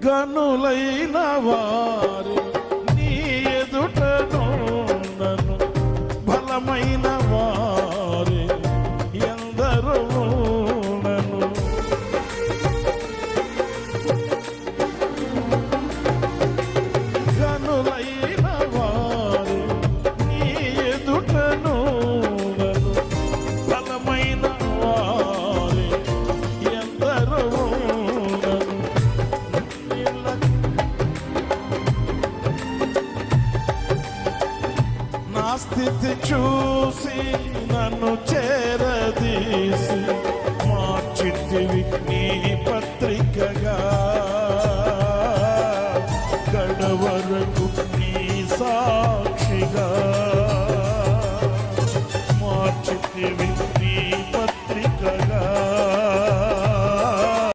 గనులైన వారి నీ ఎదుటను నన్ను బలమైన వారి ఎందరూ నన్ను గనులైన వారి నీ ఎదుటను నన్ను బలమైన వారి ఎందరూ నా స్థితి చూసి నన్ను చేరదీసి మార్చితివి నీ